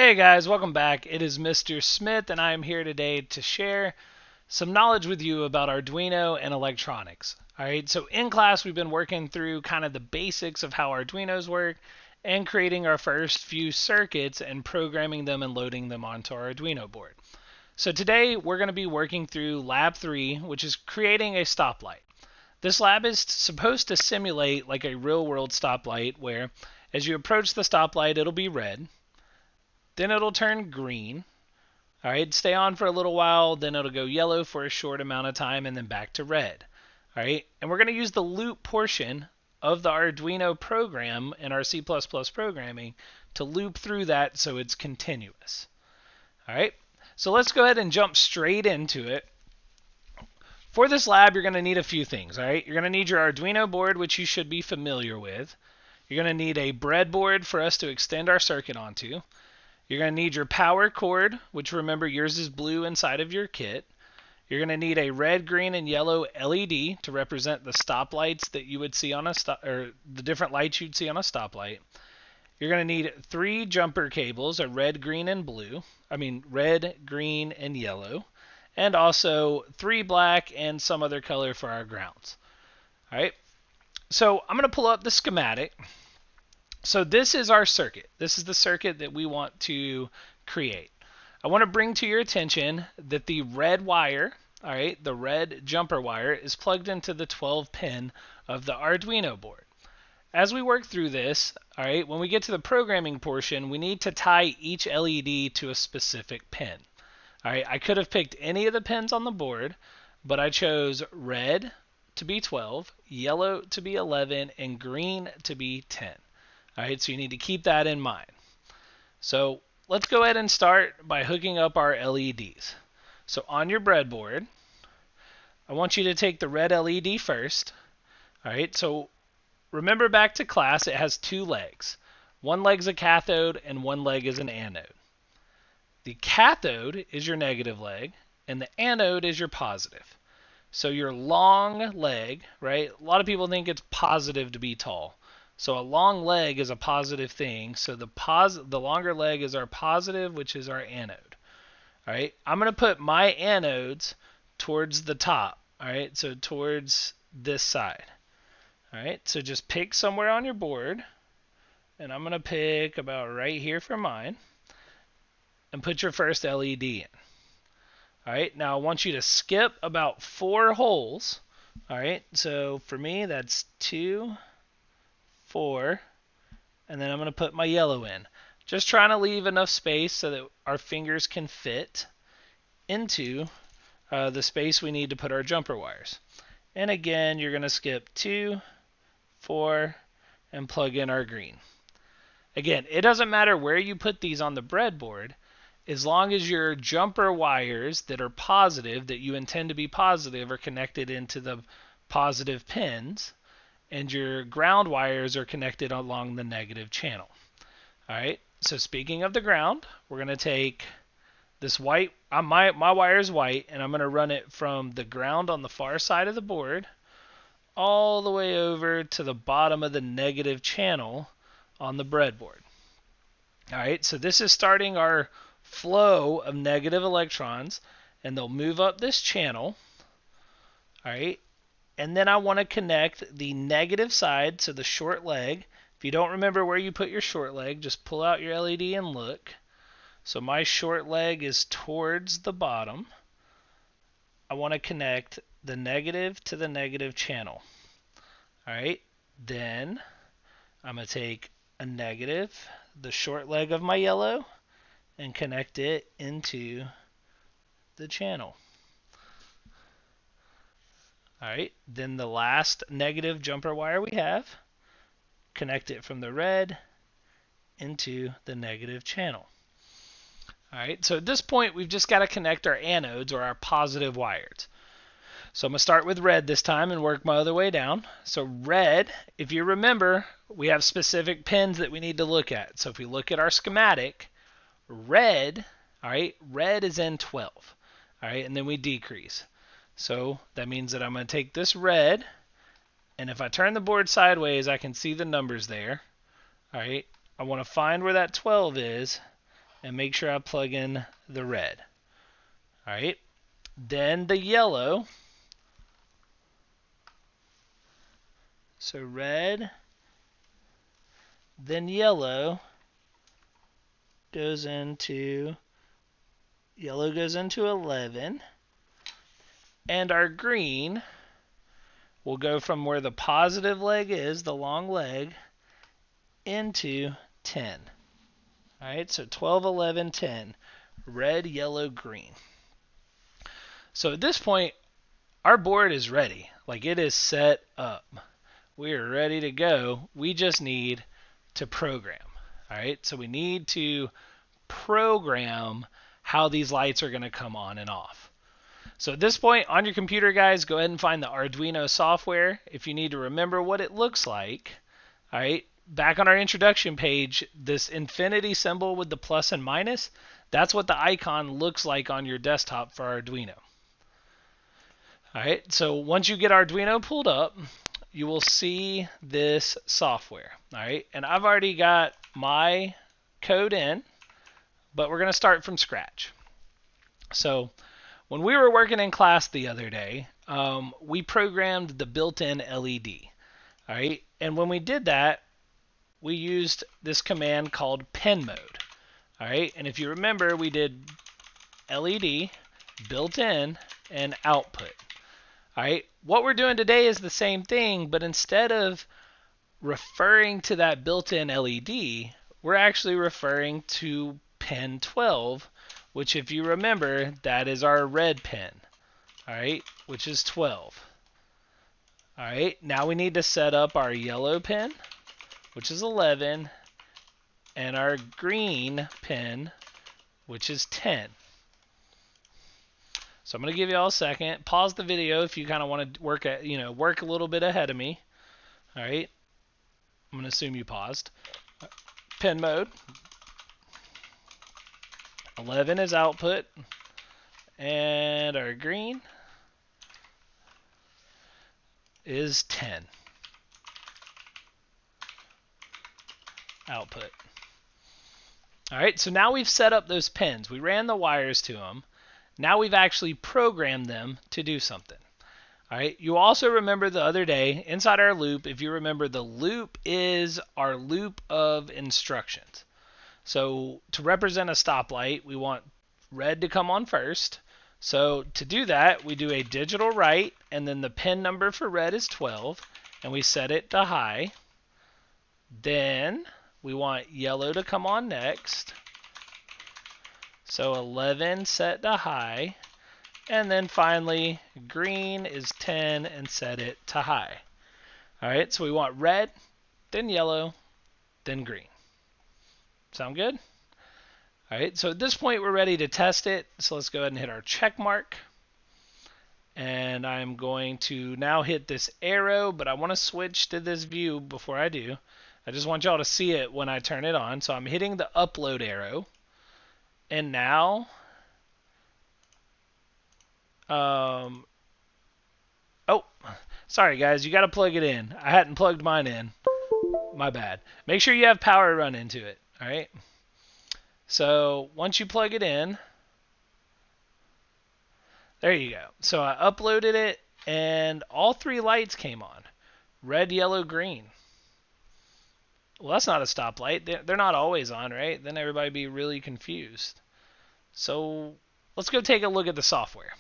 Hey guys, welcome back. It is Mr. Smith and I am here today to share some knowledge with you about Arduino and electronics. Alright, so in class we've been working through kind of the basics of how Arduinos work and creating our first few circuits and programming them and loading them onto our Arduino board. So today we're going to be working through Lab 3, which is creating a stoplight. This lab is supposed to simulate like a real world stoplight where as you approach the stoplight it'll be red. Then it'll turn green. All right, stay on for a little while, then it'll go yellow for a short amount of time and then back to red. All right, and we're going to use the loop portion of the Arduino program in our C++ programming to loop through that so it's continuous. All right, so let's go ahead and jump straight into it. For this lab, you're going to need a few things. All right, you're going to need your Arduino board, which you should be familiar with. You're going to need a breadboard for us to extend our circuit onto. You're going to need your power cord, which remember yours is blue inside of your kit. You're going to need a red, green, and yellow LED to represent the stoplights that you would see on a or the different lights you'd see on a stoplight. You're going to need 3 jumper cables, a red, green, and blue. Red, green, and yellow. And also 3 black and some other color for our grounds. All right. So I'm going to pull up the schematic. So this is our circuit. This is the circuit that we want to create. I want to bring to your attention that the red wire, all right, the red jumper wire is plugged into the 12 pin of the Arduino board. As we work through this, all right, when we get to the programming portion, we need to tie each LED to a specific pin. All right, I could have picked any of the pins on the board, but I chose red to be 12, yellow to be 11, and green to be 10. All right, so you need to keep that in mind. So let's go ahead and start by hooking up our LEDs. So on your breadboard, I want you to take the red LED first. All right, so remember back to class, it has 2 legs. One leg's a cathode and one leg is an anode. The cathode is your negative leg and the anode is your positive. So your long leg, right? A lot of people think it's positive to be tall. So a long leg is a positive thing. So the longer leg is our positive, which is our anode. All right. I'm going to put my anodes towards the top. All right. So towards this side. All right. So just pick somewhere on your board. And I'm going to pick about right here for mine. And put your first LED in. All right. Now I want you to skip about 4 holes. All right. So for me, that's 2, 4, and then I'm going to put my yellow in. Just trying to leave enough space so that our fingers can fit into the space we need to put our jumper wires. And again, you're going to skip 2, 4, and plug in our green. Again, it doesn't matter where you put these on the breadboard, as long as your jumper wires that are positive, that you intend to be positive, are connected into the positive pins, and your ground wires are connected along the negative channel. All right, so speaking of the ground, we're going to take this white, my wire is white, and I'm going to run it from the ground on the far side of the board all the way over to the bottom of the negative channel on the breadboard. All right, so this is starting our flow of negative electrons, and they'll move up this channel. All right. And then I want to connect the negative side, so the short leg. If you don't remember where you put your short leg, just pull out your LED and look. So my short leg is towards the bottom. I want to connect the negative to the negative channel. All right. Then I'm going to take a negative, the short leg of my yellow, and connect it into the channel. All right, then the last negative jumper wire we have, connect it from the red into the negative channel. All right, so at this point, we've just got to connect our anodes, or our positive wires. So I'm going to start with red this time and work my other way down. So red, if you remember, we have specific pins that we need to look at. So if we look at our schematic, red, all right, red is in 12. All right, and then we decrease. So that means that I'm going to take this red, and if I turn the board sideways, I can see the numbers there. All right, I want to find where that 12 is, and make sure I plug in the red. All right, then the yellow. So red, then yellow goes into, yellow goes into 11, and our green will go from where the positive leg is, the long leg, into 10. All right, so 12, 11, 10, red, yellow, green. So at this point, our board is ready. Like, it is set up. We are ready to go. We just need to program. All right, so we need to program how these lights are going to come on and off. So at this point on your computer, guys, go ahead and find the Arduino software. If you need to remember what it looks like, all right, back on our introduction page, this infinity symbol with the plus and minus, that's what the icon looks like on your desktop for Arduino. All right, so once you get Arduino pulled up, you will see this software. All right, and I've already got my code in, but we're going to start from scratch. So when we were working in class the other day, we programmed the built-in LED. All right, and when we did that, we used this command called pen mode. All right, and if you remember, we did LED, built-in, and output. All right, what we're doing today is the same thing, but instead of referring to that built-in LED, we're actually referring to pin 12, which, if you remember, that is our red pin, all right, which is 12. All right, now we need to set up our yellow pin, which is 11, and our green pin, which is 10. So I'm going to give you all a second. Pause the video if you kind of want to work a little bit ahead of me. All right, I'm going to assume you paused. Pin mode. 11 is output, and our green is 10. Output. All right, so now we've set up those pins. We ran the wires to them. Now we've actually programmed them to do something. All right, you also remember the other day, inside our loop, if you remember, the loop is our loop of instructions. So to represent a stoplight, we want red to come on first. So to do that, we do a digital write, and then the pin number for red is 12, and we set it to high. Then we want yellow to come on next. So 11 set to high. And then finally, green is 10 and set it to high. All right, so we want red, then yellow, then green. Sound good? All right, so at this point, we're ready to test it. So let's go ahead and hit our check mark. And I'm going to now hit this arrow, but I want to switch to this view before I do. I just want y'all to see it when I turn it on. So I'm hitting the upload arrow. And now, oh, sorry guys, you got to plug it in. I hadn't plugged mine in. My bad. Make sure you have power run into it. All right. So once you plug it in, there you go. So I uploaded it, and all three lights came on. Red, yellow, green. Well, that's not a stoplight. They're not always on, right? Then everybody be really confused. So let's go take a look at the software.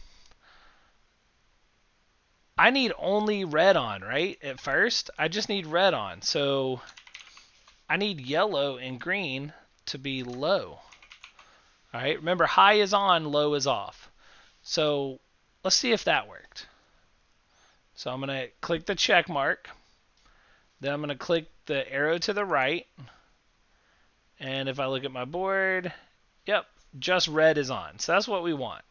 I need only red on, right? At first, I just need red on. So I need yellow and green to be low. All right, remember, high is on, low is off. So let's see if that worked. So I'm going to click the check mark. Then I'm going to click the arrow to the right. And if I look at my board, yep, just red is on. So that's what we want.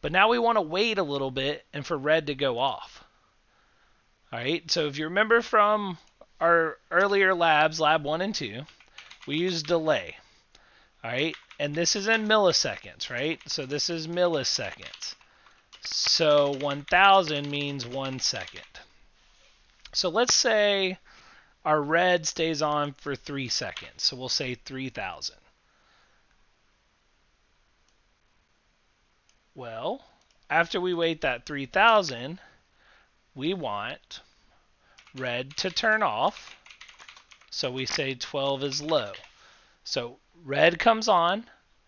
But now we want to wait a little bit and for red to go off. All right, so if you remember from our earlier labs, lab 1 and 2, we use delay. All right, and this is in milliseconds, right? So this is milliseconds. So 1,000 means 1 second. So let's say our red stays on for 3 seconds. So we'll say 3,000. Well, after we wait that 3000, we want red to turn off. So we say 12 is low. So red comes on,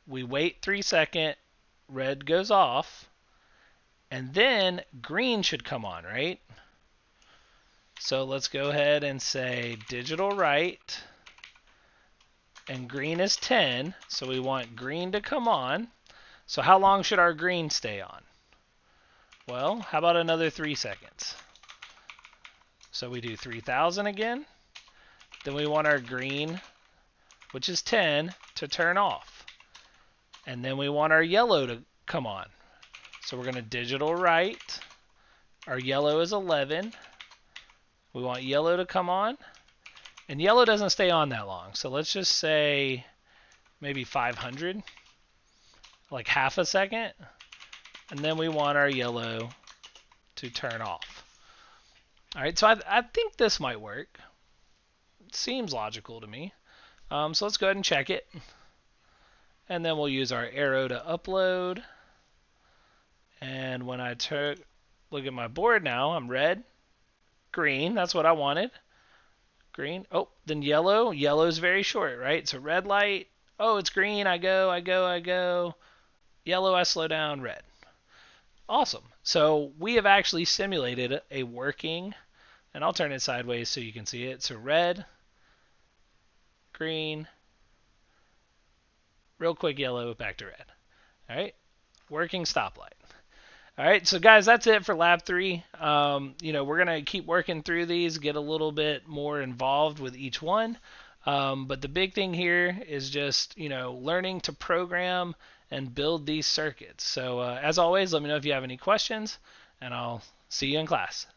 we wait 3 seconds, red goes off, and then green should come on, right? So let's go ahead and say digital write, and green is 10, so we want green to come on. So how long should our green stay on? Well, how about another 3 seconds? So we do 3000 again. Then we want our green, which is 10, to turn off. And then we want our yellow to come on. So we're going to digital write. Our yellow is 11. We want yellow to come on. And yellow doesn't stay on that long. So let's just say maybe 500, like half a second. And then we want our yellow to turn off. All right, so I think this might work. It seems logical to me. So let's go ahead and check it. And then we'll use our arrow to upload. And when I look at my board now, I'm red, green, that's what I wanted. Green, oh, then yellow. Yellow's very short, right? So red light, oh, it's green, I go, I go, I go. Yellow, I slow down, red. Awesome. So we have actually simulated a working, and I'll turn it sideways so you can see it. So red, green, real quick yellow, back to red. All right, working stoplight. All right, so guys, that's it for Lab 3. We're going to keep working through these, get a little bit more involved with each one. But the big thing here is just, learning to program and build these circuits. So as always, let me know if you have any questions, and I'll see you in class.